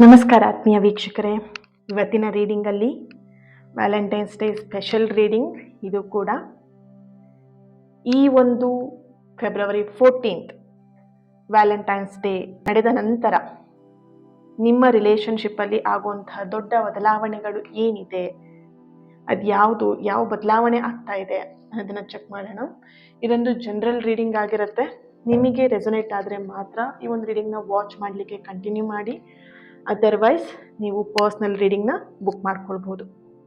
ನಮಸ್ಕಾರ ಆತ್ಮೀಯ ವೀಕ್ಷಕರೇ, ಇವತ್ತಿನ ರೀಡಿಂಗಲ್ಲಿ ವ್ಯಾಲೆಂಟೈನ್ಸ್ ಡೇ ಸ್ಪೆಷಲ್ ರೀಡಿಂಗ್. ಇದು ಕೂಡ ಈ ಒಂದು ಫೆಬ್ರವರಿ 14 ವ್ಯಾಲೆಂಟೈನ್ಸ್ ಡೇ ನಡೆದ ನಂತರ ನಿಮ್ಮ ರಿಲೇಷನ್ಶಿಪ್ಪಲ್ಲಿ ಆಗುವಂತಹ ದೊಡ್ಡ ಬದಲಾವಣೆಗಳು ಏನಿದೆ, ಅದು ಯಾವ ಬದಲಾವಣೆ ಆಗ್ತಾ ಇದೆ ಅನ್ನೋದನ್ನು ಚೆಕ್ ಮಾಡೋಣ. ಇದೊಂದು ಜನರಲ್ ರೀಡಿಂಗ್ ಆಗಿರುತ್ತೆ. ನಿಮಗೆ ರೆಸೊನೇಟ್ ಆದರೆ ಮಾತ್ರ ಈ ಒಂದು ರೀಡಿಂಗ್ನ ವಾಚ್ ಮಾಡಲಿಕ್ಕೆ ಕಂಟಿನ್ಯೂ ಮಾಡಿ, ಅದರ್ವೈಸ್ ನೀವು ಪರ್ಸ್ನಲ್ ರೀಡಿಂಗ್ನ ಬುಕ್ ಮಾಡ್ಕೊಳ್ಬೋದು.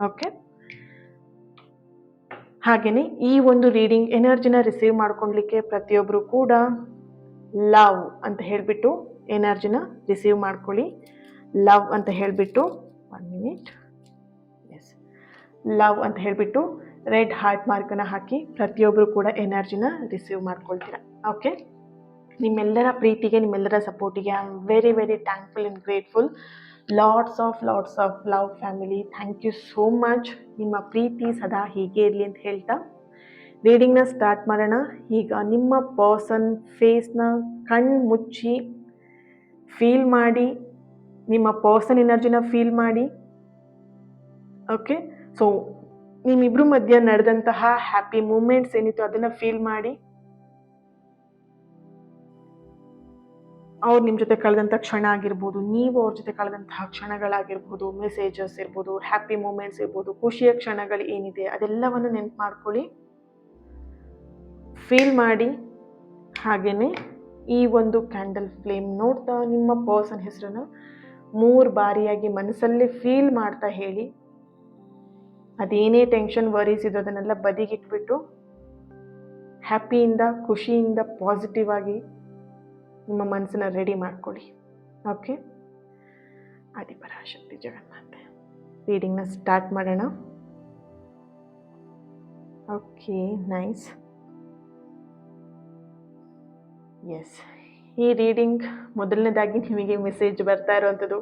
ಓಕೆ, ಹಾಗೆಯೇ ಈ ಒಂದು ರೀಡಿಂಗ್ ಎನರ್ಜಿನ ರಿಸೀವ್ ಮಾಡ್ಕೊಳ್ಲಿಕ್ಕೆ ಪ್ರತಿಯೊಬ್ಬರು ಕೂಡ ಲವ್ ಅಂತ ಹೇಳಿಬಿಟ್ಟು ಎನರ್ಜಿನ ರಿಸೀವ್ ಮಾಡ್ಕೊಳ್ಳಿ. ಲವ್ ಅಂತ ಹೇಳಿಬಿಟ್ಟು 1 minute, ಎಸ್, ಲವ್ ಅಂತ ಹೇಳಿಬಿಟ್ಟು ರೆಡ್ ಹಾರ್ಟ್ ಮಾರ್ಕನ್ನು ಹಾಕಿ ಪ್ರತಿಯೊಬ್ಬರು ಕೂಡ ಎನರ್ಜಿನ ರಿಸೀವ್ ಮಾಡ್ಕೊಳ್ತೀರಾ. ಓಕೆ, ನಿಮ್ಮೆಲ್ಲರ ಪ್ರೀತಿಗೆ, ನಿಮ್ಮೆಲ್ಲರ ಸಪೋರ್ಟಿಗೆ I am very very thankful and grateful. Lots of love family, thank you so much. ನಿಮ್ಮ ಪ್ರೀತಿ ಸದಾ ಹೀಗೆ ಇರಲಿ ಅಂತ ಹೇಳ್ತಾ ರೀಡಿಂಗ್ನ ಸ್ಟಾರ್ಟ್ ಮಾಡೋಣ. ಈಗ ನಿಮ್ಮ ಪರ್ಸನ್ ಫೇಸ್ನ ಕಣ್ಣು ಮುಚ್ಚಿ ಫೀಲ್ ಮಾಡಿ, ನಿಮ್ಮ ಪರ್ಸನ್ ಎನರ್ಜಿನ ಫೀಲ್ ಮಾಡಿ. ಓಕೆ, ಸೊ ನಿಮ್ಮಿಬ್ಬರ ಮಧ್ಯೆ ನಡೆದಂತಹ ಹ್ಯಾಪಿ ಮೂಮೆಂಟ್ಸ್ ಏನಿತ್ತು ಅದನ್ನು ಫೀಲ್ ಮಾಡಿ. ಅವ್ರು ನಿಮ್ಮ ಜೊತೆ ಕಳೆದಂಥ ಕ್ಷಣ ಆಗಿರ್ಬೋದು, ನೀವು ಅವ್ರ ಜೊತೆ ಕಳೆದಂತಹ ಕ್ಷಣಗಳಾಗಿರ್ಬೋದು, ಮೆಸೇಜಸ್ ಇರ್ಬೋದು, ಹ್ಯಾಪಿ ಮೂಮೆಂಟ್ಸ್ ಇರ್ಬೋದು, ಖುಷಿಯ ಕ್ಷಣಗಳು ಏನಿದೆ ಅದೆಲ್ಲವನ್ನು ನೆನ್ಪು ಮಾಡ್ಕೊಳ್ಳಿ, ಫೀಲ್ ಮಾಡಿ. ಹಾಗೆಯೇ ಈ ಒಂದು ಕ್ಯಾಂಡಲ್ ಫ್ಲೇಮ್ ನೋಡ್ತಾ ನಿಮ್ಮ ಪರ್ಸನ್ ಹೆಸರನ್ನು 3 ಬಾರಿಯಾಗಿ ಮನಸ್ಸಲ್ಲಿ ಫೀಲ್ ಮಾಡ್ತಾ ಹೇಳಿ. ಅದೇನೇ ಟೆನ್ಷನ್ ವರೀಸ್ ಇದೆ ಅದನ್ನೆಲ್ಲ ಬದಿಗಿಟ್ಬಿಟ್ಟು ಹ್ಯಾಪಿಯಿಂದ, ಖುಷಿಯಿಂದ, ಪಾಸಿಟಿವ್ ಆಗಿ ನಿಮ್ಮ ಮನಸ್ಸನ್ನ ರೆಡಿ ಮಾಡ್ಕೊಳ್ಳಿ. ಓಕೆ, ಆದಿಪರಾಶಕ್ತಿ ಜಗನ್ಮಾತೆ, ರೀಡಿಂಗ್ನ ಸ್ಟಾರ್ಟ್ ಮಾಡೋಣ. Okay, nice. ಎಸ್, ಈ ರೀಡಿಂಗ್ ಮೊದಲನೇದಾಗಿ ನಿಮಗೆ ಮೆಸೇಜ್ ಬರ್ತಾ ಇರೋವಂಥದ್ದು,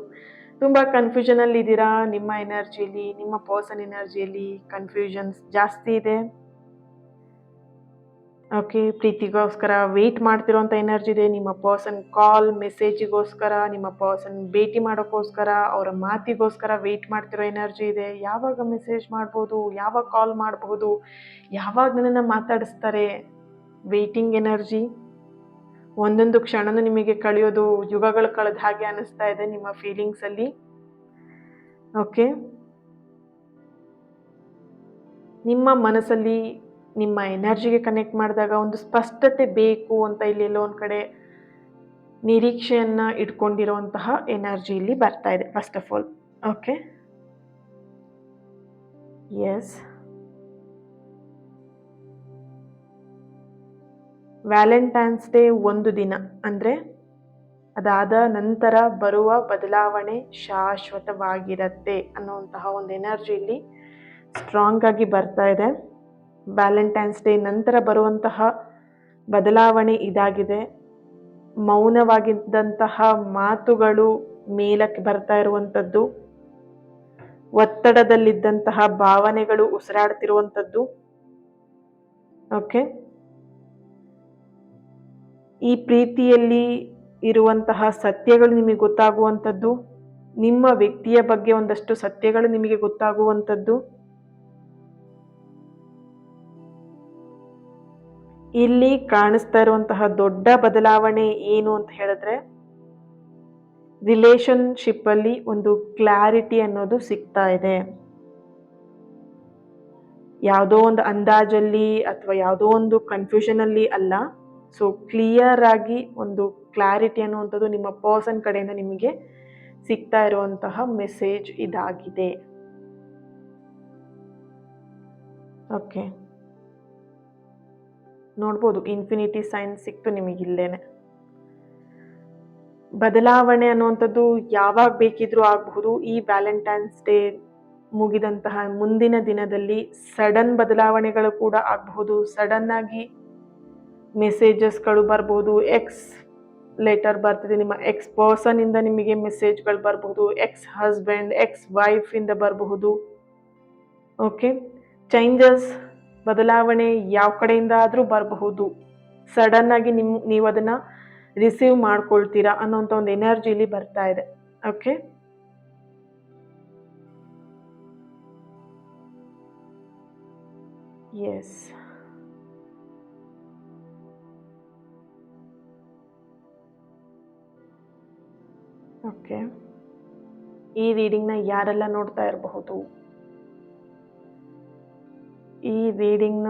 ತುಂಬ ಕನ್ಫ್ಯೂಷನಲ್ಲಿ ಇದ್ದೀರಾ. ನಿಮ್ಮ ಎನರ್ಜಿಯಲ್ಲಿ, ನಿಮ್ಮ ಪರ್ಸನ್ ಎನರ್ಜಿಯಲ್ಲಿ ಕನ್ಫ್ಯೂಷನ್ಸ್ ಜಾಸ್ತಿ ಇದೆ. ಓಕೆ, ಪ್ರೀತಿಗೋಸ್ಕರ ವೆಯ್ಟ್ ಮಾಡ್ತಿರೋಂಥ ಎನರ್ಜಿ ಇದೆ. ನಿಮ್ಮ ಪರ್ಸನ್ ಕಾಲ್ ಮೆಸೇಜಿಗೋಸ್ಕರ, ನಿಮ್ಮ ಪರ್ಸನ್ ಭೇಟಿ ಮಾಡೋಕ್ಕೋಸ್ಕರ, ಅವರ ಮಾತಿಗೋಸ್ಕರ ವೆಯ್ಟ್ ಮಾಡ್ತಿರೋ ಎನರ್ಜಿ ಇದೆ. ಯಾವಾಗ ಮೆಸೇಜ್ ಮಾಡ್ಬೋದು, ಯಾವಾಗ ಕಾಲ್ ಮಾಡಬಹುದು, ಯಾವಾಗ ನನ್ನನ್ನು ಮಾತಾಡಿಸ್ತಾರೆ, ವೆಯ್ಟಿಂಗ್ ಎನರ್ಜಿ. ಒಂದೊಂದು ಕ್ಷಣನೂ ನಿಮಗೆ ಕಳೆಯೋದು ಯುಗಗಳು ಕಳೆದ ಹಾಗೆ ಅನ್ನಿಸ್ತಾ ಇದೆ ನಿಮ್ಮ ಫೀಲಿಂಗ್ಸಲ್ಲಿ. ಓಕೆ, ನಿಮ್ಮ ಮನಸ್ಸಲ್ಲಿ ನಿಮ್ಮ ಎನರ್ಜಿಗೆ ಕನೆಕ್ಟ್ ಮಾಡಿದಾಗ ಒಂದು ಸ್ಪಷ್ಟತೆ ಬೇಕು ಅಂತ ಇಲ್ಲಿ ಎಲ್ಲೋ ಒಂದು ಕಡೆ ನಿರೀಕ್ಷೆಯನ್ನು ಇಟ್ಕೊಂಡಿರೋಂತಹ ಎನರ್ಜಿ ಇಲ್ಲಿ ಬರ್ತಾ ಇದೆ first of all. Okay, yes, Valentine's day ಒಂದು ದಿನ ಅಂದರೆ ಅದಾದ ನಂತರ ಬರುವ ಬದಲಾವಣೆ ಶಾಶ್ವತವಾಗಿರತ್ತೆ ಅನ್ನುವಂತಹ ಒಂದು ಎನರ್ಜಿ ಇಲ್ಲಿ ಸ್ಟ್ರಾಂಗ್ ಆಗಿ ಬರ್ತಾ ಇದೆ. ವ್ಯಾಲೆಂಟೈನ್ಸ್ ಡೇ ನಂತರ ಬರುವಂತಹ ಬದಲಾವಣೆ ಇದಾಗಿದೆ. ಮೌನವಾಗಿದ್ದಂತಹ ಮಾತುಗಳು ಮೇಲಕ್ಕೆ ಬರ್ತಾ ಇರುವಂಥದ್ದು, ಒತ್ತಡದಲ್ಲಿದ್ದಂತಹ ಭಾವನೆಗಳು ಉಸಿರಾಡ್ತಿರುವಂಥದ್ದು. ಓಕೆ, ಈ ಪ್ರೀತಿಯಲ್ಲಿ ಇರುವಂತಹ ಸತ್ಯಗಳು ನಿಮಗೆ ಗೊತ್ತಾಗುವಂಥದ್ದು, ನಿಮ್ಮ ವ್ಯಕ್ತಿಯ ಬಗ್ಗೆ ಒಂದಷ್ಟು ಸತ್ಯಗಳು ನಿಮಗೆ ಗೊತ್ತಾಗುವಂಥದ್ದು. ಇಲ್ಲಿ ಕಾಣಿಸ್ತಾ ಇರುವಂತಹ ದೊಡ್ಡ ಬದಲಾವಣೆ ಏನು ಅಂತ ಹೇಳಿದ್ರೆ, ರಿಲೇಶನ್ಶಿಪ್ ಅಲ್ಲಿ ಒಂದು ಕ್ಲಾರಿಟಿ ಅನ್ನೋದು ಸಿಗ್ತಾ ಇದೆ. ಯಾವುದೋ ಒಂದು ಅಂದಾಜಲ್ಲಿ ಅಥವಾ ಯಾವುದೋ ಒಂದು ಕನ್ಫ್ಯೂಷನ್ ಅಲ್ಲಿ ಅಲ್ಲ. ಸೊ ಕ್ಲಿಯರ್ ಆಗಿ ಒಂದು ಕ್ಲಾರಿಟಿ ಅನ್ನುವಂಥದ್ದು ನಿಮ್ಮ ಪರ್ಸನ್ ಕಡೆಯಿಂದ ನಿಮಗೆ ಸಿಗ್ತಾ ಇರುವಂತಹ ಮೆಸೇಜ್ ಇದಾಗಿದೆ. ಓಕೆ, ನೋಡ್ಬೋದು ಇನ್ಫಿನಿಟಿ ಸೈನ್ ಸಿಕ್ತು ನಿಮಗೆ ಇಲ್ಲೇನೆ. ಬದಲಾವಣೆ ಅನ್ನುವಂಥದ್ದು ಯಾವಾಗ ಬೇಕಿದ್ರೂ ಆಗಬಹುದು. ಈ ವ್ಯಾಲೆಂಟೈನ್ಸ್ ಡೇ ಮುಗಿದಂತಹ ಮುಂದಿನ ದಿನದಲ್ಲಿ ಸಡನ್ ಬದಲಾವಣೆಗಳು ಕೂಡ ಆಗಬಹುದು. ಸಡನ್ ಆಗಿ ಮೆಸೇಜಸ್ಗಳು ಬರ್ಬೋದು. ಎಕ್ಸ್ ಲೆಟರ್ ಬರ್ತಿದೆ, ನಿಮ್ಮ ಎಕ್ಸ್ ಪರ್ಸನ್ ಇಂದ ನಿಮಗೆ ಮೆಸೇಜ್ಗಳು ಬರಬಹುದು. ಎಕ್ಸ್ ಹಸ್ಬೆಂಡ್, ಎಕ್ಸ್ ವೈಫ್ ಇಂದ ಬರಬಹುದು. ಓಕೆ, ಚೇಂಜಸ್, ಬದಲಾವಣೆ ಯಾವ ಕಡೆಯಿಂದ ಆದರೂ ಬರಬಹುದು. ಸಡನ್ ಆಗಿ ನೀವು ಅದನ್ನು ರಿಸೀವ್ ಮಾಡ್ಕೊಳ್ತೀರಾ ಅನ್ನೋಂಥ ಒಂದು ಎನರ್ಜಿಲಿ ಬರ್ತಾ ಇದೆ. Okay, S. ಓಕೆ, ಈ ರೀಡಿಂಗ್ನ ಯಾರೆಲ್ಲ ನೋಡ್ತಾ ಇರಬಹುದು? ಈ ರೀಡಿಂಗ್ನ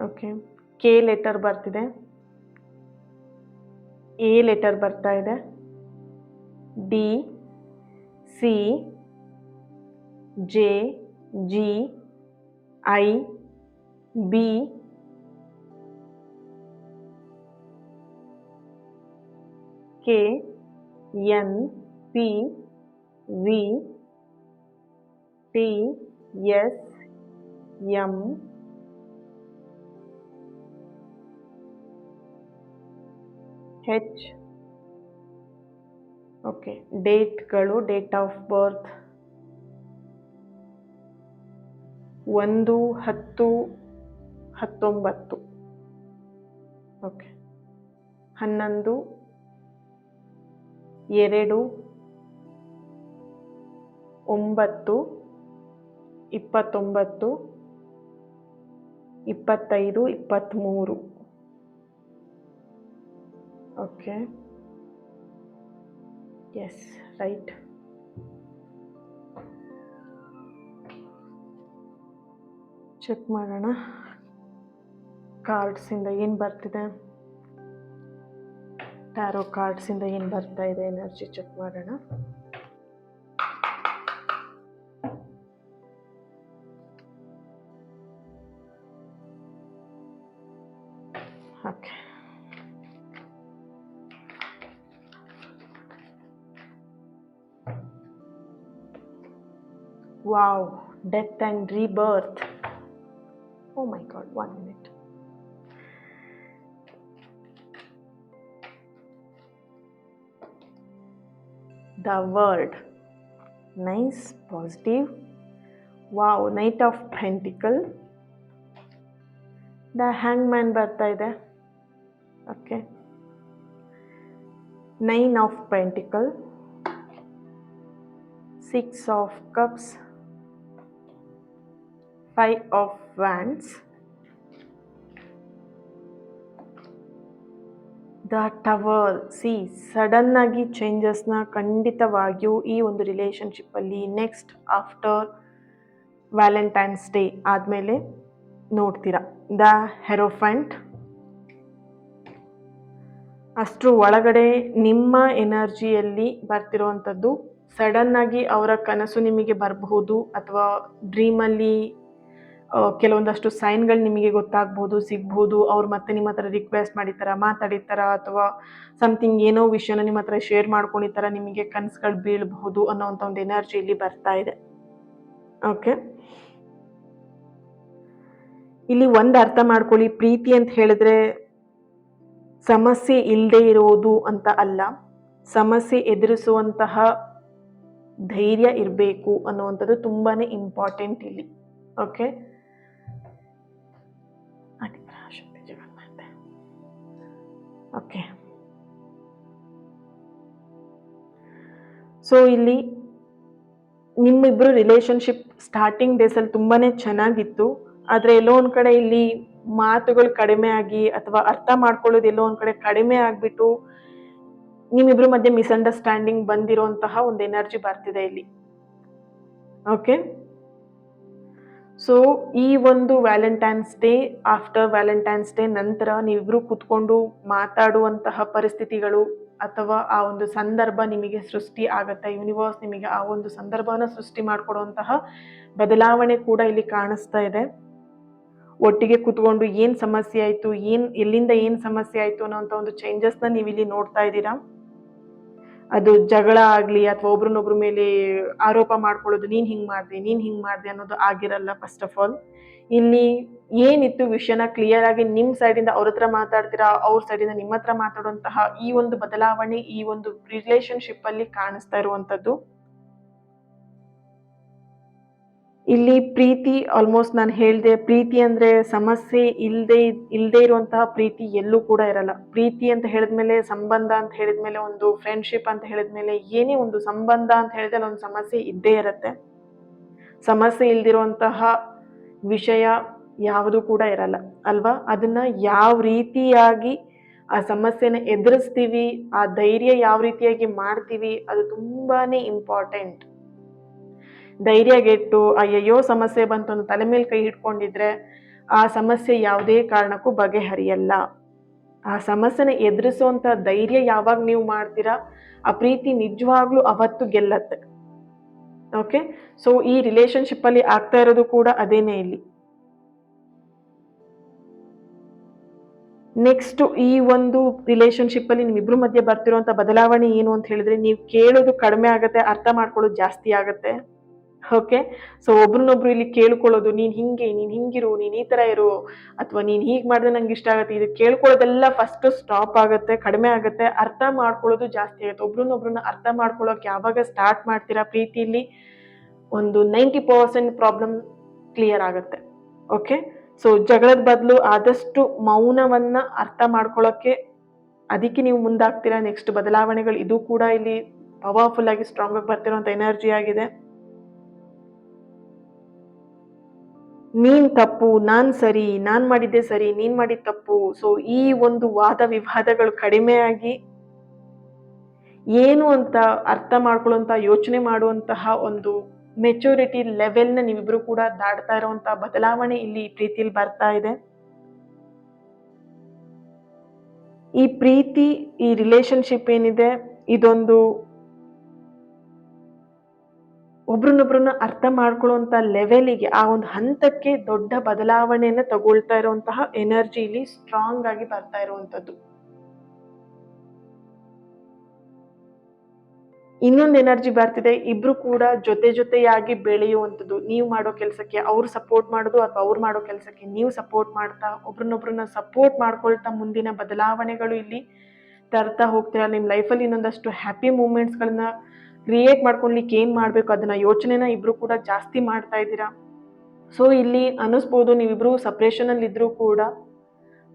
ಓಕೆ, ಕೆ ಲೆಟರ್ ಬರ್ತಿದೆ, ಎ ಲೆಟರ್ ಬರ್ತಾ ಇದೆ, D, C, J, G, I, B, K, N, P, V, T, S, M, H. Okay, ಡೇಟ್ಗಳು, date of birth 1-10-19. Okay, 11-2-9-25-23. Okay, yes, right. Check ಮಾಡೋಣ ಕಾರ್ಡ್ಸಿಂದ ಏನು ಬರ್ತಿದೆ, ಟ್ಯಾರೋ ಕಾರ್ಡ್ಸಿಂದ ಏನು ಬರ್ತಾ ಇದೆ ಎನರ್ಜಿ ಚೆಕ್ ಮಾಡೋಣ. Okay, wow, death and rebirth. Oh my God, 1 minute. The World. Nice, positive. Wow, Knight of Pentacle. The Hangman ಬರ್ತಾ ಇದೆ. Okay. 9 of Pentacle. 6 of Cups. 5 of Wands. The tower. Sudden ಆಗಿ ಚೇಂಜಸ್ನ ಖಂಡಿತವಾಗಿಯೂ ಈ ಒಂದು ರಿಲೇಷನ್ಶಿಪ್ಪಲ್ಲಿ next after Valentine's day ಆದಮೇಲೆ ನೋಡ್ತೀರಾ. The hierophant. ಅಷ್ಟರ ಒಳಗಡೆ ನಿಮ್ಮ ಎನರ್ಜಿಯಲ್ಲಿ ಬರ್ತಿರೋವಂಥದ್ದು ಸಡನ್ ಆಗಿ ಅವರ ಕನಸು ನಿಮಗೆ ಬರಬಹುದು, ಅಥವಾ ಡ್ರೀಮಲ್ಲಿ ಕೆಲವೊಂದಷ್ಟು ಸೈನ್ಗಳು ನಿಮಗೆ ಗೊತ್ತಾಗ್ಬೋದು, ಸಿಗ್ಬೋದು. ಅವ್ರು ಮತ್ತೆ ನಿಮ್ಮ ಹತ್ರ ರಿಕ್ವೆಸ್ಟ್ ಮಾಡಿರ್ತಾರ, ಮಾತಾಡಿರ್ತಾರ, ಅಥವಾ ಸಮಥಿಂಗ್ ಏನೋ ವಿಷಯನ ನಿಮ್ಮ ಹತ್ರ ಶೇರ್ ಮಾಡ್ಕೊಂಡಿರ್ತಾರ, ನಿಮಗೆ ಕನಸುಗಳು ಬೀಳಬಹುದು ಅನ್ನೋವಂಥ ಒಂದು ಎನರ್ಜಿ ಇಲ್ಲಿ ಬರ್ತಾ ಇದೆ. ಓಕೆ, ಇಲ್ಲಿ ಒಂದು ಅರ್ಥ ಮಾಡ್ಕೊಳ್ಳಿ, ಪ್ರೀತಿ ಅಂತ ಹೇಳಿದ್ರೆ ಸಮಸ್ಯೆ ಇಲ್ಲದೆ ಇರೋದು ಅಂತ ಅಲ್ಲ, ಸಮಸ್ಯೆ ಎದುರಿಸುವಂತಹ ಧೈರ್ಯ ಇರಬೇಕು ಅನ್ನುವಂಥದ್ದು ತುಂಬಾನೇ ಇಂಪಾರ್ಟೆಂಟ್ ಇಲ್ಲಿ. ಓಕೆ, ಓಕೆ, ಸೊ ಇಲ್ಲಿ ನಿಮ್ಮಿಬ್ರು ರಿಲೇಶನ್ಶಿಪ್ ಸ್ಟಾರ್ಟಿಂಗ್ ಡೇಸಲ್ಲಿ ತುಂಬಾನೇ ಚೆನ್ನಾಗಿತ್ತು, ಆದರೆ ಎಲ್ಲೋ ಒಂದು ಕಡೆ ಇಲ್ಲಿ ಮಾತುಗಳು ಕಡಿಮೆ ಆಗಿ ಅಥವಾ ಅರ್ಥ ಮಾಡ್ಕೊಳ್ಳೋದು ಎಲ್ಲೋ ಒಂದು ಕಡೆ ಕಡಿಮೆ ಆಗಿಬಿಟ್ಟು ನಿಮ್ಮಿಬ್ರು ಮಧ್ಯೆ ಮಿಸ್ಅಂಡರ್ಸ್ಟ್ಯಾಂಡಿಂಗ್ ಬಂದಿರೋಂತಹ ಒಂದು ಎನರ್ಜಿ ಬರ್ತಿದೆ ಇಲ್ಲಿ. ಓಕೆ, ಸೊ ಈ ಒಂದು Valentine's day, after Valentine's day ನಂತರ ನೀವಿಬ್ರು ಕೂತ್ಕೊಂಡು ಮಾತಾಡುವಂತಹ ಪರಿಸ್ಥಿತಿಗಳು ಅಥವಾ ಆ ಒಂದು ಸಂದರ್ಭ ನಿಮಗೆ ಸೃಷ್ಟಿ ಆಗತ್ತೆ. ಯೂನಿವರ್ಸ್ ನಿಮಗೆ ಆ ಒಂದು ಸಂದರ್ಭನ ಸೃಷ್ಟಿ ಮಾಡಿಕೊಡುವಂತಹ ಬದಲಾವಣೆ ಕೂಡ ಇಲ್ಲಿ ಕಾಣಿಸ್ತಾ ಇದೆ. ಒಟ್ಟಿಗೆ ಕೂತ್ಕೊಂಡು ಏನು ಸಮಸ್ಯೆ ಆಯಿತು, ಎಲ್ಲಿಂದ ಏನು ಸಮಸ್ಯೆ ಆಯಿತು ಅನ್ನೋಂಥ ಒಂದು ಚೇಂಜಸ್ನ ನೀವು ಇಲ್ಲಿ ನೋಡ್ತಾ ಇದ್ದೀರಾ. ಅದು ಜಗಳ ಆಗಲಿ ಅಥವಾ ಒಬ್ರನ್ನೊಬ್ರ ಮೇಲೆ ಆರೋಪ ಮಾಡ್ಕೊಳ್ಳೋದು, ನೀನು ಹಿಂಗೆ ಮಾಡಿದೆ ಅನ್ನೋದು ಆಗಿರಲ್ಲ. ಫಸ್ಟ್ ಆಫ್ ಆಲ್ ಇಲ್ಲಿ ಏನಿತ್ತು ವಿಷಯನ ಕ್ಲಿಯರ್ ಆಗಿ ನಿಮ್ಮ ಸೈಡಿಂದ ಅವ್ರ ಹತ್ರ ಮಾತಾಡ್ತೀರಾ, ಅವ್ರ ಸೈಡಿಂದ ನಿಮ್ಮ ಹತ್ರ ಮಾತಾಡುವಂತಹ ಈ ಒಂದು ಬದಲಾವಣೆ ಈ ಒಂದು ರಿಲೇಶನ್ಶಿಪ್ ಅಲ್ಲಿ ಕಾಣಿಸ್ತಾ ಇರುವಂಥದ್ದು. ಇಲ್ಲಿ ಪ್ರೀತಿ ಆಲ್ಮೋಸ್ಟ್ ನಾನು ಹೇಳಿದೆ, ಪ್ರೀತಿ ಅಂದ್ರೆ ಸಮಸ್ಯೆ ಇಲ್ಲದೆ ಇರುವಂತಹ ಪ್ರೀತಿ ಎಲ್ಲೂ ಕೂಡ ಇರಲ್ಲ. ಪ್ರೀತಿ ಅಂತ ಹೇಳಿದ್ಮೇಲೆ, ಸಂಬಂಧ ಅಂತ ಹೇಳಿದ್ಮೇಲೆ, ಒಂದು ಫ್ರೆಂಡ್ಶಿಪ್ ಅಂತ ಹೇಳಿದ್ಮೇಲೆ, ಏನೇ ಒಂದು ಸಂಬಂಧ ಅಂತ ಹೇಳಿದ್ರೆ ಒಂದು ಸಮಸ್ಯೆ ಇದ್ದೇ ಇರತ್ತೆ. ಸಮಸ್ಯೆ ಇಲ್ದಿರುವಂತಹ ವಿಷಯ ಯಾವುದು ಕೂಡ ಇರಲ್ಲ ಅಲ್ವಾ. ಅದನ್ನ ಯಾವ ರೀತಿಯಾಗಿ ಆ ಸಮಸ್ಯೆನ ಎದುರಿಸ್ತೀವಿ, ಆ ಧೈರ್ಯ ಯಾವ ರೀತಿಯಾಗಿ ಮಾಡ್ತೀವಿ, ಅದು ತುಂಬಾನೇ ಇಂಪಾರ್ಟೆಂಟ್. ಧೈರ್ಯಗೆಟ್ಟು ಅಯ್ಯಯ್ಯೋ ಸಮಸ್ಯೆ ಬಂತು ಅಂತ ತಲೆ ಮೇಲೆ ಕೈ ಹಿಡ್ಕೊಂಡಿದ್ರೆ ಆ ಸಮಸ್ಯೆ ಯಾವುದೇ ಕಾರಣಕ್ಕೂ ಬಗೆಹರಿಯಲ್ಲ. ಆ ಸಮಸ್ಯೆನ ಎದುರಿಸುವಂತ ಧೈರ್ಯ ಯಾವಾಗ ನೀವು ಮಾಡ್ತೀರಾ, ಆ ಪ್ರೀತಿ ನಿಜವಾಗ್ಲೂ ಅವತ್ತು ಗೆಲ್ಲತ್ತೆ. ಓಕೆ, ಸೊ ಈ ರಿಲೇಶನ್ಶಿಪ್ ಅಲ್ಲಿ ಆಗ್ತಾ ಇರೋದು ಕೂಡ ಅದೇನೇ ಇಲ್ಲಿ. ನೆಕ್ಸ್ಟ್ ಈ ಒಂದು ರಿಲೇಶನ್ಶಿಪ್ ಅಲ್ಲಿ ನಿಮ್ಮಿಬ್ರು ಮಧ್ಯೆ ಬರ್ತಿರುವಂತ ಬದಲಾವಣೆ ಏನು ಅಂತ ಹೇಳಿದ್ರೆ, ನೀವು ಕೇಳೋದು ಕಡಿಮೆ ಆಗತ್ತೆ, ಅರ್ಥ ಮಾಡ್ಕೊಳ್ಳೋದು ಜಾಸ್ತಿ ಆಗತ್ತೆ. ಓಕೆ, ಸೊ ಒಬ್ರನ್ನೊಬ್ರು ಇಲ್ಲಿ ಕೇಳ್ಕೊಳ್ಳೋದು, ನೀನ್ ಹಿಂಗಿರು, ನೀನ್ ಈ ತರ ಇರು, ಅಥವಾ ನೀನ್ ಹೀಗ್ ಮಾಡಿದ್ರೆ ನಂಗೆ ಇಷ್ಟ ಆಗತ್ತೆ, ಇದು ಕೇಳ್ಕೊಳ್ಳೋದೆಲ್ಲ ಫಸ್ಟ್ ಸ್ಟಾಪ್ ಆಗತ್ತೆ, ಕಡಿಮೆ ಆಗತ್ತೆ. ಅರ್ಥ ಮಾಡ್ಕೊಳ್ಳೋದು ಜಾಸ್ತಿ ಆಗತ್ತೆ. ಒಬ್ರನ್ನೊಬ್ರನ್ನ ಅರ್ಥ ಮಾಡ್ಕೊಳ್ಳೋಕೆ ಯಾವಾಗ ಸ್ಟಾರ್ಟ್ ಮಾಡ್ತೀರಾ ಪ್ರೀತಿಯಲ್ಲಿ, ಒಂದು 90% ಪ್ರಾಬ್ಲಮ್ ಕ್ಲಿಯರ್ ಆಗತ್ತೆ. ಓಕೆ, ಸೊ ಜಗಳದ ಬದಲು ಆದಷ್ಟು ಮೌನವನ್ನ ಅರ್ಥ ಮಾಡ್ಕೊಳ್ಳೋಕೆ ಅದಕ್ಕೆ ನೀವು ಮುಂದಾಗ್ತೀರಾ. ನೆಕ್ಸ್ಟ್ ಬದಲಾವಣೆಗಳು ಇದು ಕೂಡ ಇಲ್ಲಿ ಪವರ್ಫುಲ್ ಆಗಿ ಸ್ಟ್ರಾಂಗ್ ಆಗಿ ಬರ್ತಿರೋಂಥ ಎನರ್ಜಿ ಆಗಿದೆ. ನೀನ್ ತಪ್ಪು, ನಾನ್ ಸರಿ, ನಾನ್ ಮಾಡಿದ್ದೆ ಸರಿ, ನೀನ್ ಮಾಡಿದ ತಪ್ಪು. ಸೊ ಈ ಒಂದು ವಾದ ವಿವಾದಗಳು ಕಡಿಮೆ ಆಗಿ ಏನು ಅಂತ ಅರ್ಥ ಮಾಡ್ಕೊಳ್ಳುವಂತ, ಯೋಚನೆ ಮಾಡುವಂತಹ ಒಂದು ಮೆಚೂರಿಟಿ ಲೆವೆಲ್ನ ನೀವಿಬ್ರು ಕೂಡ ದಾಟ್ತಾ ಇರುವಂತಹ ಬದಲಾವಣೆ ಇಲ್ಲಿ ಪ್ರೀತಿಯಲ್ಲಿ ಬರ್ತಾ ಇದೆ. ಈ ಪ್ರೀತಿ, ಈ ರಿಲೇಶನ್ಶಿಪ್ ಏನಿದೆ, ಇದೊಂದು ಒಬ್ರನ್ನೊಬ್ರನ್ನ ಅರ್ಥ ಮಾಡ್ಕೊಳ್ಳುವಂತ ಲೆವೆಲಿಗೆ, ಆ ಒಂದು ಹಂತಕ್ಕೆ ದೊಡ್ಡ ಬದಲಾವಣೆಯನ್ನ ತಗೊಳ್ತಾ ಇರುವಂತಹ ಎನರ್ಜಿ ಇಲ್ಲಿ ಸ್ಟ್ರಾಂಗ್ ಆಗಿ ಬರ್ತಾ ಇರುವಂತದ್ದು. ಇನ್ನೊಂದು ಎನರ್ಜಿ ಬರ್ತಿದೆ, ಇಬ್ರು ಕೂಡ ಜೊತೆಯಾಗಿ ಬೆಳೆಯುವಂಥದ್ದು. ನೀವು ಮಾಡೋ ಕೆಲಸಕ್ಕೆ ಅವ್ರು ಸಪೋರ್ಟ್ ಮಾಡೋದು, ಅಥವಾ ಅವ್ರು ಮಾಡೋ ಕೆಲಸಕ್ಕೆ ನೀವು ಸಪೋರ್ಟ್ ಮಾಡ್ತಾ, ಒಬ್ರನ್ನೊಬ್ರನ್ನ ಸಪೋರ್ಟ್ ಮಾಡ್ಕೊಳ್ತಾ ಮುಂದಿನ ಬದಲಾವಣೆಗಳು ಇಲ್ಲಿ ತರ್ತಾ ಹೋಗ್ತೀರಾ. ನಿಮ್ಮ ಲೈಫಲ್ಲಿ ಇನ್ನೊಂದಷ್ಟು ಹ್ಯಾಪಿ ಮೂಮೆಂಟ್ಸ್ಗಳನ್ನ ಕ್ರಿಯೇಟ್ ಮಾಡ್ಕೊಳ್ಲಿಕ್ಕೆ ಏನ್ ಮಾಡ್ಬೇಕು ಅದನ್ನ ಯೋಚನೆನ ಇಬ್ರು ಕೂಡ ಜಾಸ್ತಿ ಮಾಡ್ತಾ ಇದ್ದೀರಾ. ಸೊ ಇಲ್ಲಿ ಅನಿಸ್ಬೋದು ನೀವಿಬ್ರು ಸಪ್ರೇಷನ್ ಅಲ್ಲಿ ಇದ್ರೂ ಕೂಡ,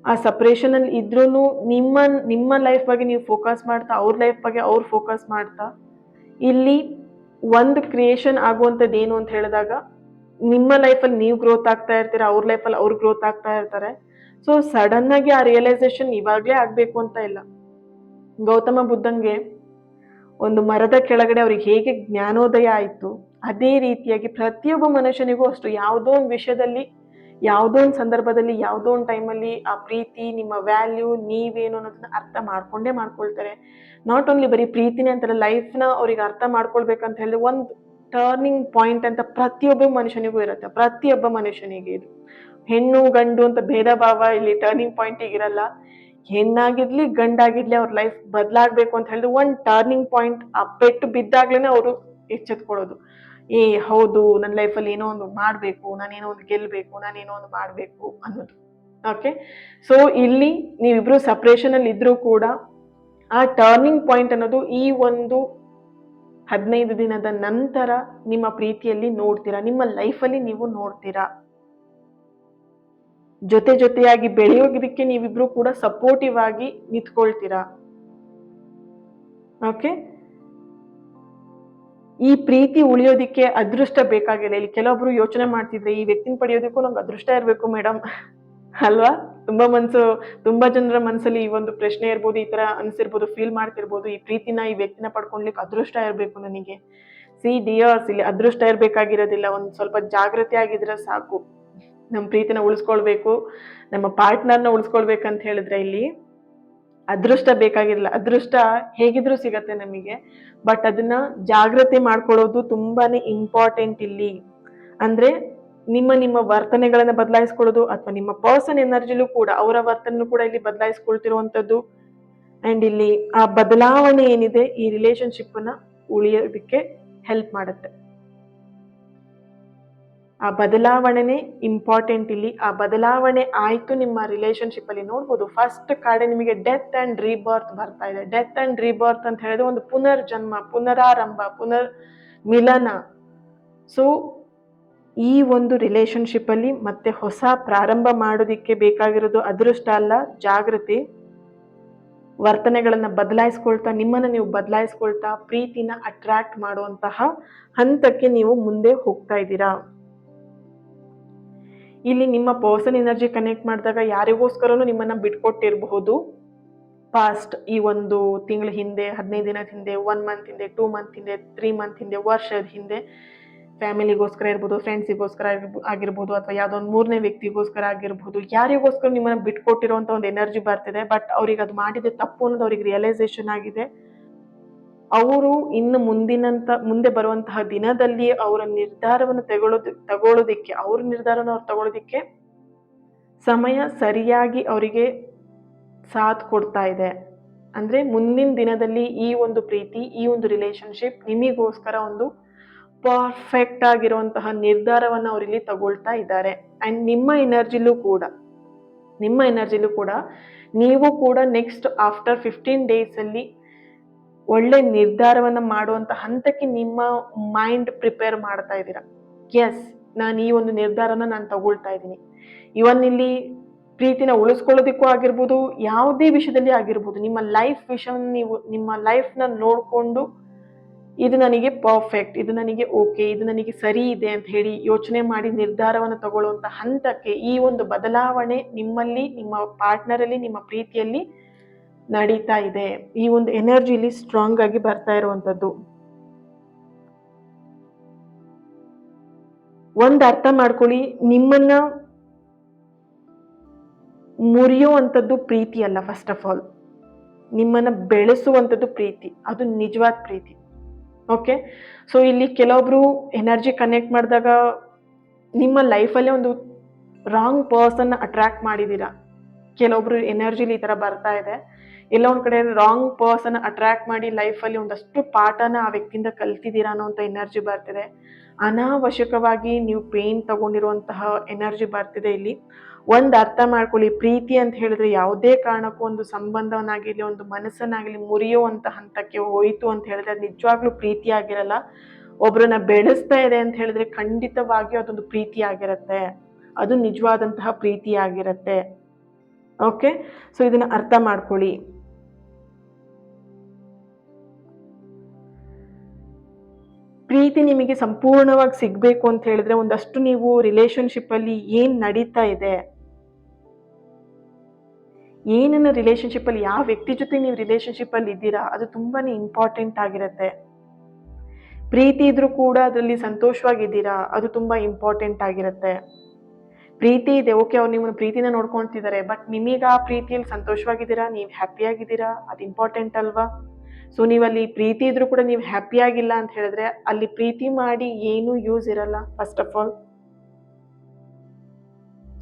ಆ ಸಪ್ರೇಷನ್ ಅಲ್ಲಿ ಇದ್ರೂ ನಿಮ್ಮ ಲೈಫ್ ಬಗ್ಗೆ ನೀವು ಫೋಕಸ್ ಮಾಡ್ತಾ, ಅವ್ರ ಲೈಫ್ ಬಗ್ಗೆ ಅವ್ರು ಫೋಕಸ್ ಮಾಡ್ತಾ, ಇಲ್ಲಿ ಒಂದು ಕ್ರಿಯೇಷನ್ ಆಗುವಂಥದ್ದು ಏನು ಅಂತ ಹೇಳಿದಾಗ, ನಿಮ್ಮ ಲೈಫಲ್ಲಿ ನೀವು ಗ್ರೋತ್ ಆಗ್ತಾ ಇರ್ತೀರಾ, ಅವ್ರ ಲೈಫಲ್ಲಿ ಅವ್ರು ಗ್ರೋತ್ ಆಗ್ತಾ ಇರ್ತಾರೆ. ಸೊ ಸಡನ್ ಆಗಿ ಆ ರಿಯಲೈಸೇಷನ್ ಇವಾಗ್ಲೇ ಆಗ್ಬೇಕು ಅಂತ ಇಲ್ಲ. ಗೌತಮ ಬುದ್ಧಂಗೆ ಒಂದು ಮರದ ಕೆಳಗಡೆ ಅವ್ರಿಗೆ ಹೇಗೆ ಜ್ಞಾನೋದಯ ಆಯ್ತು, ಅದೇ ರೀತಿಯಾಗಿ ಪ್ರತಿಯೊಬ್ಬ ಮನುಷ್ಯನಿಗೂ ಅಷ್ಟು ಯಾವುದೋ ಒಂದು ವಿಷಯದಲ್ಲಿ, ಯಾವುದೋ ಒಂದು ಸಂದರ್ಭದಲ್ಲಿ, ಯಾವುದೋ ಒಂದು ಟೈಮಲ್ಲಿ ಆ ಪ್ರೀತಿ, ನಿಮ್ಮ ವ್ಯಾಲ್ಯೂ, ನೀವೇನು ಅನ್ನೋದನ್ನ ಅರ್ಥ ಮಾಡ್ಕೊಳ್ತಾರೆ. ನಾಟ್ ಓನ್ಲಿ ಬರೀ ಪ್ರೀತಿನೇ ಅಂತಲ್ಲ, ಲೈಫ್ನ ಅವ್ರಿಗೆ ಅರ್ಥ ಮಾಡ್ಕೊಳ್ಬೇಕಂತ ಹೇಳಿ ಒಂದು ಟರ್ನಿಂಗ್ ಪಾಯಿಂಟ್ ಅಂತ ಪ್ರತಿಯೊಬ್ಬ ಮನುಷ್ಯನಿಗೂ ಇರುತ್ತೆ. ಪ್ರತಿಯೊಬ್ಬ ಮನುಷ್ಯನಿಗೆ ಇದು ಹೆಣ್ಣು ಗಂಡು ಅಂತ ಭೇದ ಭಾವ ಇಲ್ಲಿ ಟರ್ನಿಂಗ್ ಪಾಯಿಂಟ್ ಇರಲ್ಲ. ಹೆಣ್ಣಾಗಿರ್ಲಿ ಗಂಡಾಗಿರ್ಲಿ ಅವ್ರ ಲೈಫ್ ಬದಲಾಗ್ಬೇಕು ಅಂತ ಹೇಳಿದ್ರೆ ಒಂದು ಟರ್ನಿಂಗ್ ಪಾಯಿಂಟ್, ಆ ಪೆಟ್ಟು ಬಿದ್ದಾಗ್ಲೇನೆ ಅವರು ಎಚ್ಚೆತ್ಕೊಳ್ಳೋದು. ಹೌದು, ನನ್ನ ಲೈಫಲ್ಲಿ ಏನೋ ಒಂದು ಮಾಡ್ಬೇಕು, ನಾನೇನೋ ಒಂದು ಗೆಲ್ಬೇಕು, ನಾನೇನೋ ಒಂದು ಮಾಡ್ಬೇಕು ಅನ್ನೋದು. ಓಕೆ, ಸೊ ಇಲ್ಲಿ ನೀವಿಬ್ರು ಸಪ್ರೇಷನ್ ಅಲ್ಲಿ ಇದ್ರೂ ಕೂಡ ಆ ಟರ್ನಿಂಗ್ ಪಾಯಿಂಟ್ ಅನ್ನೋದು ಈ ಒಂದು 15 ದಿನದ ನಂತರ ನಿಮ್ಮ ಪ್ರೀತಿಯಲ್ಲಿ ನೋಡ್ತೀರಾ, ನಿಮ್ಮ ಲೈಫಲ್ಲಿ ನೀವು ನೋಡ್ತೀರಾ. ಜೊತೆಯಾಗಿ ಬೆಳೆಯೋದಕ್ಕೆ ನೀವಿಬ್ರು ಕೂಡ ಸಪೋರ್ಟಿವ್ ಆಗಿ ನಿಂತ್ಕೊಳ್ತೀರಾ. ಓಕೆ, ಈ ಪ್ರೀತಿ ಉಳಿಯೋದಿಕ್ಕೆ ಅದೃಷ್ಟ ಬೇಕಾಗಿಲ್ಲ. ಇಲ್ಲಿ ಕೆಲವೊಬ್ರು ಯೋಚನೆ ಮಾಡ್ತಿದ್ರೆ, ಈ ವ್ಯಕ್ತಿನ ಪಡೆಯೋದಕ್ಕೂ ನಂಗೆ ಅದೃಷ್ಟ ಇರ್ಬೇಕು ಮೇಡಮ್ ಅಲ್ವಾ. ತುಂಬಾ ಜನರ ಮನಸ್ಸಲ್ಲಿ ಈ ಒಂದು ಪ್ರಶ್ನೆ ಇರ್ಬೋದು, ಈ ತರ ಅನ್ಸಿರ್ಬೋದು, ಫೀಲ್ ಮಾಡ್ತಿರ್ಬೋದು, ಈ ಪ್ರೀತಿನ, ಈ ವ್ಯಕ್ತಿನ ಪಡ್ಕೊಳ್ಲಿಕ್ಕೆ ಅದೃಷ್ಟ ಇರ್ಬೇಕು ನನಗೆ. ಸಿ ಡಿಯರ್ಸ್, ಇಲ್ಲಿ ಅದೃಷ್ಟ ಇರ್ಬೇಕಾಗಿರೋದಿಲ್ಲ. ಒಂದ್ ಸ್ವಲ್ಪ ಜಾಗೃತಿ ಆಗಿದ್ರೆ ಸಾಕು. ನಮ್ಮ ಪ್ರೀತಿನ ಉಳಿಸ್ಕೊಳ್ಬೇಕು, ನಮ್ಮ ಪಾರ್ಟ್ನರ್ನ ಉಳಿಸ್ಕೊಳ್ಬೇಕಂತ ಹೇಳಿದ್ರೆ ಇಲ್ಲಿ ಅದೃಷ್ಟ ಬೇಕಾಗಿರಲ್ಲ. ಅದೃಷ್ಟ ಹೇಗಿದ್ರು ಸಿಗತ್ತೆ ನಮಗೆ, ಬಟ್ ಅದನ್ನ ಜಾಗೃತಿ ಮಾಡ್ಕೊಳ್ಳೋದು ತುಂಬಾನೇ ಇಂಪಾರ್ಟೆಂಟ್ ಇಲ್ಲಿ. ಅಂದ್ರೆ ನಿಮ್ಮ ವರ್ತನೆಗಳನ್ನ ಬದಲಾಯಿಸ್ಕೊಳ್ಳೋದು, ಅಥವಾ ನಿಮ್ಮ ಪರ್ಸನ್ ಎನರ್ಜಿಲೂ ಕೂಡ ಅವರ ವರ್ತನೆ ಕೂಡ ಇಲ್ಲಿ ಬದಲಾಯಿಸ್ಕೊಳ್ತಿರುವಂತದ್ದು. ಅಂಡ್ ಇಲ್ಲಿ ಆ ಬದಲಾವಣೆ ಏನಿದೆ ಈ ರಿಲೇಶನ್ಶಿಪ್ ನ ಉಳಿಯೋದಕ್ಕೆ ಹೆಲ್ಪ್ ಮಾಡುತ್ತೆ. ಆ ಬದಲಾವಣೆನೇ ಇಂಪಾರ್ಟೆಂಟ್ ಇಲ್ಲಿ. ಆ ಬದಲಾವಣೆ ಆಯ್ತು ನಿಮ್ಮ ರಿಲೇಶನ್ಶಿಪ್ ಅಲ್ಲಿ. ನೋಡ್ಬೋದು ಫಸ್ಟ್ ಕಾರ್ಡ್ ನಿಮಗೆ ಡೆತ್ ಅಂಡ್ ರೀಬರ್ತ್ ಬರ್ತಾ ಇದೆ. ಡೆತ್ ಅಂಡ್ ರೀಬರ್ತ್ ಅಂತ ಹೇಳಿದ್ರೆ ಒಂದು ಪುನರ್ಜನ್ಮ, ಪುನರಾರಂಭ, ಪುನರ್ ಮಿಲನ. ಸೊ ಈ ಒಂದು ರಿಲೇಶನ್ಶಿಪ್ ಅಲ್ಲಿ ಮತ್ತೆ ಹೊಸ ಪ್ರಾರಂಭ ಮಾಡೋದಿಕ್ಕೆ ಬೇಕಾಗಿರೋದು ಅದೃಷ್ಟ ಅಲ್ಲ, ಜಾಗೃತಿ. ವರ್ತನೆಗಳನ್ನ ಬದಲಾಯಿಸ್ಕೊಳ್ತಾ, ನಿಮ್ಮನ್ನ ನೀವು ಬದಲಾಯಿಸ್ಕೊಳ್ತಾ ಪ್ರೀತಿನ ಅಟ್ರಾಕ್ಟ್ ಮಾಡುವಂತಹ ಹಂತಕ್ಕೆ ನೀವು ಮುಂದೆ ಹೋಗ್ತಾ ಇದ್ದೀರಾ. ಇಲ್ಲಿ ನಿಮ್ಮ ಪರ್ಸನ್ ಎನರ್ಜಿ ಕನೆಕ್ಟ್ ಮಾಡಿದಾಗ ಯಾರಿಗೋಸ್ಕರನೂ ನಿಮ್ಮನ್ನು ಬಿಟ್ಕೊಟ್ಟಿರಬಹುದು. ಪಾಸ್ಟ್ ಈ ಒಂದು ತಿಂಗಳ ಹಿಂದೆ, 15 ದಿನದ ಹಿಂದೆ, 1 ಮಂತ್ ಹಿಂದೆ, 2 ಮಂತ್ ಹಿಂದೆ, 3 ಮಂತ್ ಹಿಂದೆ, ವರ್ಷದ ಹಿಂದೆ ಫ್ಯಾಮಿಲಿಗೋಸ್ಕರ ಇರ್ಬೋದು, ಫ್ರೆಂಡ್ಸಿಗೋಸ್ಕರ ಆಗಿರ್ಬೋದು, ಅಥವಾ ಯಾವುದೋ ಒಂದು 3ನೇ ವ್ಯಕ್ತಿಗೋಸ್ಕರ ಆಗಿರ್ಬೋದು, ಯಾರಿಗೋಸ್ಕರ ನಿಮ್ಮನ್ನು ಬಿಟ್ಕೊಟ್ಟಿರುವಂಥ ಒಂದು ಎನರ್ಜಿ ಬರ್ತಿದೆ. ಬಟ್ ಅವ್ರಿಗೆ ಅದು ಮಾಡಿದ ತಪ್ಪು ಅನ್ನೋದು ಅವ್ರಿಗೆ ರಿಯಲೈಸೇಷನ್ ಆಗಿದೆ. ಅವರು ಇನ್ನು ಮುಂದೆ ಬರುವಂತಹ ದಿನದಲ್ಲಿ ಅವರ ನಿರ್ಧಾರವನ್ನು ತಗೊಳ್ಳೋದಿಕ್ಕೆ ಅವ್ರ ನಿರ್ಧಾರವನ್ನು ಅವ್ರು ತಗೊಳ್ಳೋದಿಕ್ಕೆ ಸಮಯ ಸರಿಯಾಗಿ ಅವರಿಗೆ ಸಾಥ್ ಕೊಡ್ತಾ ಇದೆ. ಅಂದ್ರೆ ಮುಂದಿನ ದಿನದಲ್ಲಿ ಈ ಒಂದು ಪ್ರೀತಿ, ಈ ಒಂದು ರಿಲೇಶನ್ಶಿಪ್ ನಿಮಗೋಸ್ಕರ ಒಂದು ಪರ್ಫೆಕ್ಟ್ ಆಗಿರುವಂತಹ ನಿರ್ಧಾರವನ್ನು ಅವರಿಲ್ಲಿ ತಗೊಳ್ತಾ ಇದ್ದಾರೆ. ಅಂಡ್ ನಿಮ್ಮ ಎನರ್ಜಿಲೂ ಕೂಡ ನೀವು ಕೂಡ ನೆಕ್ಸ್ಟ್ ಆಫ್ಟರ್ 15 days ಅಲ್ಲಿ ಒಳ್ಳೆ ನಿರ್ಧಾರವನ್ನ ಮಾಡುವಂತ ಹಂತಕ್ಕೆ ನಿಮ್ಮ ಮೈಂಡ್ ಪ್ರಿಪೇರ್ ಮಾಡ್ತಾ ಇದ್ದೀರಾ. ಎಸ್, ನಾನು ಈ ಒಂದು ನಿರ್ಧಾರನ ನಾನು ತಗೊಳ್ತಾ ಇದ್ದೀನಿ. ಇವನ್ ಇಲ್ಲಿ ಪ್ರೀತಿನ ಉಳಿಸ್ಕೊಳ್ಳೋದಕ್ಕೂ ಆಗಿರ್ಬೋದು, ಯಾವುದೇ ವಿಷಯದಲ್ಲಿ ಆಗಿರ್ಬೋದು, ನಿಮ್ಮ ಲೈಫ್ ವಿಷಯವನ್ನು ನೀವು ನಿಮ್ಮ ಲೈಫ್ನ ನೋಡಿಕೊಂಡು ಇದು ನನಗೆ ಪರ್ಫೆಕ್ಟ್, ಇದು ನನಗೆ ಓಕೆ, ಇದು ನನಗೆ ಸರಿ ಇದೆ ಅಂತ ಹೇಳಿ ಯೋಚನೆ ಮಾಡಿ ನಿರ್ಧಾರವನ್ನು ತಗೊಳ್ಳುವಂತ ಹಂತಕ್ಕೆ ಈ ಒಂದು ಬದಲಾವಣೆ ನಿಮ್ಮಲ್ಲಿ, ನಿಮ್ಮ ಪಾರ್ಟ್ನರಲ್ಲಿ, ನಿಮ್ಮ ಪ್ರೀತಿಯಲ್ಲಿ ನಡೀತಾ ಇದೆ. ಈ ಒಂದು ಎನರ್ಜಿಲಿ ಸ್ಟ್ರಾಂಗ್ ಆಗಿ ಬರ್ತಾ ಇರುವಂತದ್ದು. ಒಂದು ಅರ್ಥ ಮಾಡ್ಕೊಳ್ಳಿ, ನಿಮ್ಮನ್ನ ಮುರಿಯುವಂಥದ್ದು ಪ್ರೀತಿ ಅಲ್ಲ. ಫಸ್ಟ್ ಆಫ್ ಆಲ್ ನಿಮ್ಮನ್ನ ಬೆಳೆಸುವಂಥದ್ದು ಪ್ರೀತಿ, ಅದು ನಿಜವಾದ ಪ್ರೀತಿ. ಓಕೆ, ಸೊ ಇಲ್ಲಿ ಕೆಲವೊಬ್ರು ಎನರ್ಜಿ ಕನೆಕ್ಟ್ ಮಾಡಿದಾಗ ನಿಮ್ಮ ಲೈಫಲ್ಲೇ ಒಂದು ರಾಂಗ್ ಪರ್ಸನ್ ಅಟ್ರಾಕ್ಟ್ ಮಾಡಿದ್ದೀರಾ. ಕೆಲವೊಬ್ರು ಎನರ್ಜಿಲಿ ಈ ಥರ ಬರ್ತಾ ಇದೆ. ಎಲ್ಲ ಒಂದು ಕಡೆ ರಾಂಗ್ ಪರ್ಸನ್ ಅಟ್ರಾಕ್ಟ್ ಮಾಡಿ ಲೈಫಲ್ಲಿ ಒಂದಷ್ಟು ಪಾಠನ ಆ ವ್ಯಕ್ತಿಯಿಂದ ಕಲ್ತಿದ್ದೀರಾ ಅನ್ನೋಂಥ ಎನರ್ಜಿ ಬರ್ತಿದೆ. ಅನಾವಶ್ಯಕವಾಗಿ ನೀವು ಪೇನ್ ತಗೊಂಡಿರುವಂತಹ ಎನರ್ಜಿ ಬರ್ತಿದೆ. ಇಲ್ಲಿ ಒಂದು ಅರ್ಥ ಮಾಡ್ಕೊಳ್ಳಿ, ಪ್ರೀತಿ ಅಂತ ಹೇಳಿದ್ರೆ ಯಾವುದೇ ಕಾರಣಕ್ಕೂ ಒಂದು ಸಂಬಂಧವನ್ನಾಗಿರಲಿ, ಒಂದು ಮನಸ್ಸನ್ನಾಗಲಿ ಮುರಿಯುವಂಥ ಹಂತಕ್ಕೆ ಹೋಯಿತು ಅಂತ ಹೇಳಿದ್ರೆ ಅದು ನಿಜವಾಗ್ಲೂ ಪ್ರೀತಿ ಆಗಿರಲ್ಲ. ಒಬ್ರನ್ನ ಬೆಳೆಸ್ತಾ ಇದೆ ಅಂತ ಹೇಳಿದ್ರೆ ಖಂಡಿತವಾಗಿಯೂ ಅದೊಂದು ಪ್ರೀತಿ ಆಗಿರುತ್ತೆ, ಅದು ನಿಜವಾದಂತಹ ಪ್ರೀತಿ ಆಗಿರುತ್ತೆ. ಓಕೆ, ಸೊ ಇದನ್ನ ಅರ್ಥ ಮಾಡ್ಕೊಳ್ಳಿ. ಪ್ರೀತಿ ನಿಮಗೆ ಸಂಪೂರ್ಣವಾಗಿ ಸಿಗಬೇಕು ಅಂತ ಹೇಳಿದ್ರೆ ಒಂದಷ್ಟು ನೀವು ರಿಲೇಶನ್ಶಿಪ್ ಅಲ್ಲಿ ಏನ್ ನಡೀತಾ ಇದೆ, ಏನನ್ನ ರಿಲೇಶನ್ಶಿಪ್ ಅಲ್ಲಿ ಯಾವ ವ್ಯಕ್ತಿ ಜೊತೆ ನೀವು ರಿಲೇಶನ್ಶಿಪ್ ಅಲ್ಲಿ ಇದ್ದೀರಾ, ಅದು ತುಂಬಾನೇ ಇಂಪಾರ್ಟೆಂಟ್ ಆಗಿರುತ್ತೆ. ಪ್ರೀತಿ ಇದ್ರೂ ಕೂಡ ಅದರಲ್ಲಿ ಸಂತೋಷವಾಗಿದ್ದೀರಾ, ಅದು ತುಂಬಾ ಇಂಪಾರ್ಟೆಂಟ್ ಆಗಿರುತ್ತೆ. ಪ್ರೀತಿ ಇದೆ, ಓಕೆ, ಅವ್ರು ನಿಮ್ಮನ್ನ ಪ್ರೀತಿನ ನೋಡ್ಕೊಳ್ತಿದ್ದಾರೆ, ಬಟ್ ನಿಮೀಗ ಆ ಪ್ರೀತಿಯಲ್ಲಿ ಸಂತೋಷವಾಗಿದ್ದೀರಾ, ನೀವು ಹ್ಯಾಪಿಯಾಗಿದ್ದೀರಾ, ಅದು ಇಂಪಾರ್ಟೆಂಟ್ ಅಲ್ವಾ? ಸೊ ನೀವಲ್ಲಿ ಪ್ರೀತಿ ಇದ್ರೂ ಕೂಡ ನೀವು ಹ್ಯಾಪಿ ಆಗಿಲ್ಲ ಅಂತ ಹೇಳಿದ್ರೆ ಅಲ್ಲಿ ಪ್ರೀತಿ ಮಾಡಿ ಏನೂ ಯೂಸ್ ಇರಲ್ಲ ಫಸ್ಟ್ ಆಫ್ ಆಲ್.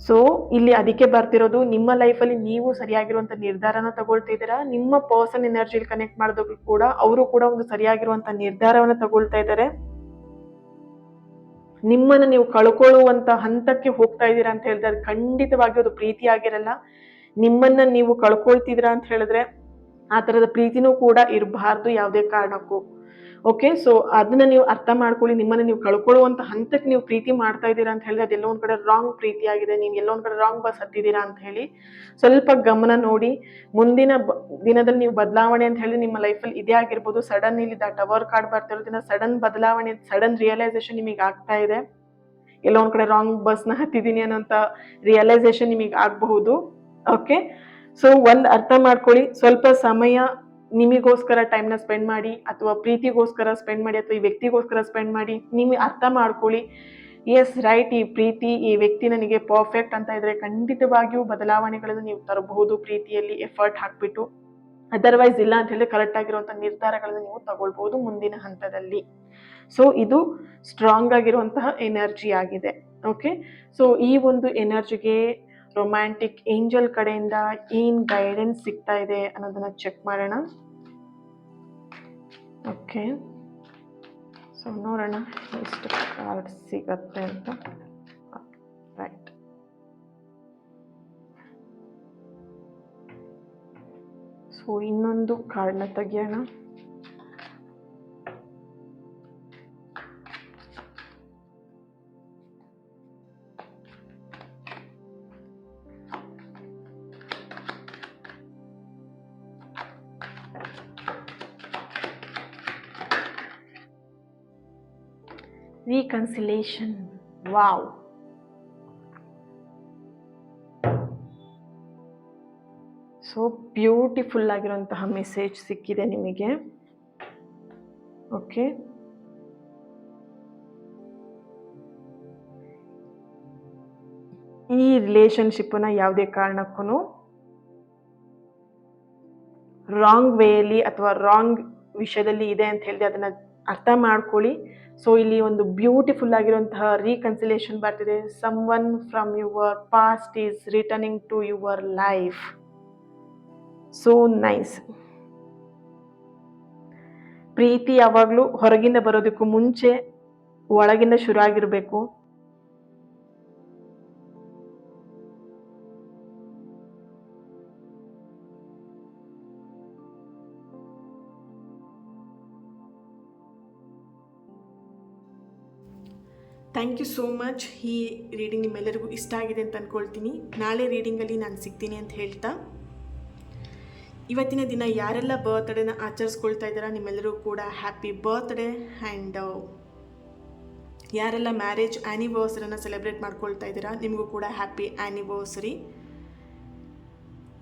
ಸೊ ಇಲ್ಲಿ ಅದಕ್ಕೆ ಬರ್ತಿರೋದು, ನಿಮ್ಮ ಲೈಫಲ್ಲಿ ನೀವು ಸರಿಯಾಗಿರುವಂತ ನಿರ್ಧಾರನ ತಗೊಳ್ತಿದ್ದೀರಾ. ನಿಮ್ಮ ಪರ್ಸನ್ ಎನರ್ಜಿಲಿ ಕನೆಕ್ಟ್ ಮಾಡಿದ್ರು ಕೂಡ ಅವರು ಕೂಡ ಒಂದು ಸರಿಯಾಗಿರುವಂತ ನಿರ್ಧಾರವನ್ನ ತಗೊಳ್ತಾ ಇದ್ದಾರೆ. ನಿಮ್ಮನ್ನ ನೀವು ಕಳ್ಕೊಳ್ಳುವಂತ ಹಂತಕ್ಕೆ ಹೋಗ್ತಾ ಇದ್ದೀರಾ ಅಂತ ಹೇಳಿದ್ರೆ ಅದು ಖಂಡಿತವಾಗಿ ಅದು ಪ್ರೀತಿ ಆಗಿರಲ್ಲ. ನಿಮ್ಮನ್ನ ನೀವು ಕಳ್ಕೊಳ್ತಿದ್ದೀರಾ ಅಂತ ಹೇಳಿದ್ರೆ ಆ ತರದ ಪ್ರೀತಿನೂ ಕೂಡ ಇರಬಾರ್ದು ಯಾವುದೇ ಕಾರಣಕ್ಕೂ. ಓಕೆ, ಸೊ ಅದನ್ನ ನೀವು ಅರ್ಥ ಮಾಡ್ಕೊಳ್ಳಿ. ನಿಮ್ಮನ್ನ ನೀವು ಕಳ್ಕೊಳ್ಳುವಂತ ಹಂತಕ್ಕೆ ನೀವು ಪ್ರೀತಿ ಮಾಡ್ತಾ ಇದ್ದೀರಾ ಅಂತ ಹೇಳಿದ್ರೆ ಅದೆಲ್ಲೋ ಒಂದ್ ಕಡೆ ರಾಂಗ್ ಪ್ರೀತಿ ಆಗಿದೆ, ನೀವು ಎಲ್ಲೋ ಒಂದ್ ಕಡೆ ರಾಂಗ್ ಬಸ್ ಹತ್ತಿದ್ದೀರಾ ಅಂತ ಹೇಳಿ ಸ್ವಲ್ಪ ಗಮನ ನೋಡಿ. ಮುಂದಿನ ದಿನದಲ್ಲಿ ನೀವು ಬದಲಾವಣೆ ಅಂತ ಹೇಳಿ ನಿಮ್ಮ ಲೈಫಲ್ಲಿ ಇದೇ ಆಗಿರ್ಬೋದು. ಸಡನ್ ಇಲ್ಲಿ ಟವರ್ ಕಾರ್ಡ್ ಬರ್ತಿರೋದ್ರಿಂದ ಸಡನ್ ಬದಲಾವಣೆ, ಸಡನ್ ರಿಯಲೈಸೇಷನ್ ನಿಮಗೆ ಆಗ್ತಾ ಇದೆ. ಎಲ್ಲೋ ಒಂದ್ ಕಡೆ ರಾಂಗ್ ಬಸ್ನ ಹತ್ತಿದ್ದೀನಿ ಅನ್ನೋಂಥ ರಿಯಲೈಸೇಷನ್ ನಿಮಗೆ ಆಗಬಹುದು. ಓಕೆ, ಸೊ ಒಂದ್ ಅರ್ಥ ಮಾಡ್ಕೊಳ್ಳಿ, ಸ್ವಲ್ಪ ಸಮಯ ನಿಮಗೋಸ್ಕರ ಟೈಮ್ನ ಸ್ಪೆಂಡ್ ಮಾಡಿ, ಅಥವಾ ಪ್ರೀತಿಗೋಸ್ಕರ ಸ್ಪೆಂಡ್ ಮಾಡಿ, ಅಥವಾ ಈ ವ್ಯಕ್ತಿಗೋಸ್ಕರ ಸ್ಪೆಂಡ್ ಮಾಡಿ. ನಿಮಗೆ ಅರ್ಥ ಮಾಡ್ಕೊಳ್ಳಿ, ಎಸ್ ರೈಟ್, ಈ ಪ್ರೀತಿ, ಈ ವ್ಯಕ್ತಿ ನನಗೆ ಪರ್ಫೆಕ್ಟ್ ಅಂತ ಇದ್ರೆ ಖಂಡಿತವಾಗಿಯೂ ಬದಲಾವಣೆಗಳನ್ನು ನೀವು ತರಬಹುದು ಪ್ರೀತಿಯಲ್ಲಿ ಎಫರ್ಟ್ ಹಾಕ್ಬಿಟ್ಟು. ಅದರ್ವೈಸ್ ಇಲ್ಲ ಅಂತ ಹೇಳಿದ್ರೆ ಕರೆಕ್ಟ್ ಆಗಿರುವಂತಹ ನಿರ್ಧಾರಗಳನ್ನು ನೀವು ತಗೊಳ್ಬಹುದು ಮುಂದಿನ ಹಂತದಲ್ಲಿ. ಸೊ ಇದು ಸ್ಟ್ರಾಂಗ್ ಆಗಿರುವಂತಹ ಎನರ್ಜಿ ಆಗಿದೆ. ಓಕೆ, ಸೊ ಈ ಒಂದು ಎನರ್ಜಿಗೆ ರೊಮ್ಯಾಂಟಿಕ್ ಏಂಜಲ್ ಕಡೆಯಿಂದ ಏನ್ ಗೈಡೆನ್ಸ್ ಸಿಗ್ತಾ ಇದೆ ಅನ್ನೋದನ್ನ ಚೆಕ್ ಮಾಡೋಣ. ಓಕೆ, ಸೊ ನೋಡೋಣ ಎಷ್ಟು ಕಾರ್ಡ್ ಸಿಗತ್ತೆ ಅಂತ. ರೈಟ್, ಸೊ ಇನ್ನೊಂದು ಕಾರ್ಡ್ನ ತೆಗಿಯೋಣ. Reconciliation. ವಾವ್, ಸೊ ಬ್ಯೂಟಿಫುಲ್ ಆಗಿರುವಂತಹ ಮೆಸೇಜ್ ಸಿಕ್ಕಿದೆ ನಿಮಗೆ. ಓಕೆ, ಈ ರಿಲೇಶನ್ಶಿಪ್ಪನ್ನ ಯಾವುದೇ ಕಾರಣಕ್ಕೂ ರಾಂಗ್ ವೇಯಲ್ಲಿ ಅಥವಾ ರಾಂಗ್ ವಿಷಯದಲ್ಲಿ ಇದೆ ಅಂತ ಹೇಳಿದೆ ಅದನ್ನು ಅರ್ಥ ಮಾಡ್ಕೊಳ್ಳಿ. ಸೊ ಇಲ್ಲಿ ಒಂದು ಬ್ಯೂಟಿಫುಲ್ ಆಗಿರುವಂತಹ ರೀಕನ್ಸಿಲೇಷನ್ ಬರ್ತಿದೆ. Some one from your past is returning to your life. So nice. ಪ್ರೀತಿ ಯಾವಾಗಲೂ ಹೊರಗಿಂದ ಬರೋದಕ್ಕೂ ಮುಂಚೆ ಒಳಗಿಂದ ಶುರು ಆಗಿರಬೇಕು. Thank you so much. ಈ ರೀಡಿಂಗ್ ನಿಮ್ಮೆಲ್ಲರಿಗೂ ಇಷ್ಟ ಆಗಿದೆ ಅಂತ ಅಂದ್ಕೊಳ್ತೀನಿ. ನಾಳೆ ರೀಡಿಂಗಲ್ಲಿ ನಾನು ಸಿಗ್ತೀನಿ ಅಂತ ಹೇಳ್ತಾ, ಇವತ್ತಿನ ದಿನ ಯಾರೆಲ್ಲ ಬರ್ತ್ಡೇನ ಆಚರಿಸ್ಕೊಳ್ತಾ ಇದ್ದಾರಾ ನಿಮ್ಮೆಲ್ಲರೂ ಕೂಡ ಹ್ಯಾಪಿ ಬರ್ತ್ಡೇ. ಆ್ಯಂಡ್ ಯಾರೆಲ್ಲ ಮ್ಯಾರೇಜ್ ಆ್ಯನಿವರ್ಸರಿನ ಸೆಲೆಬ್ರೇಟ್ ಮಾಡ್ಕೊಳ್ತಾ ಇದ್ದೀರಾ ನಿಮಗೂ ಕೂಡ ಹ್ಯಾಪಿ ಆ್ಯನಿವರ್ಸರಿ.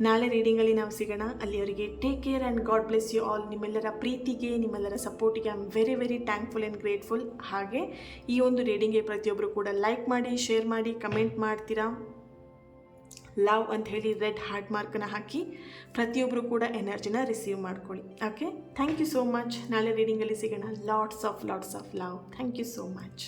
ನಾಳೆ ರೀಡಿಂಗಲ್ಲಿ ನಾವು ಸಿಗೋಣ. ಅಲ್ಲಿಯವರೆಗೆ take care and God bless you all. ನಿಮ್ಮೆಲ್ಲರ ಪ್ರೀತಿಗೆ, ನಿಮ್ಮೆಲ್ಲರ ಸಪೋರ್ಟಿಗೆ I am very very thankful and grateful. ಹಾಗೆ ಈ ಒಂದು ರೀಡಿಂಗ್ಗೆ ಪ್ರತಿಯೊಬ್ಬರು ಕೂಡ ಲೈಕ್ ಮಾಡಿ, ಶೇರ್ ಮಾಡಿ, ಕಮೆಂಟ್ ಮಾಡ್ತೀರಾ. ಲವ್ ಅಂತ ಹೇಳಿ ರೆಡ್ ಹಾರ್ಟ್ ಮಾರ್ಕನ್ನು ಹಾಕಿ ಪ್ರತಿಯೊಬ್ಬರು ಕೂಡ ಎನರ್ಜಿನ ರಿಸೀವ್ ಮಾಡ್ಕೊಳ್ಳಿ. Okay, thank you so much. ನಾಳೆ ರೀಡಿಂಗಲ್ಲಿ ಸಿಗೋಣ. Lots of love. Thank you so much.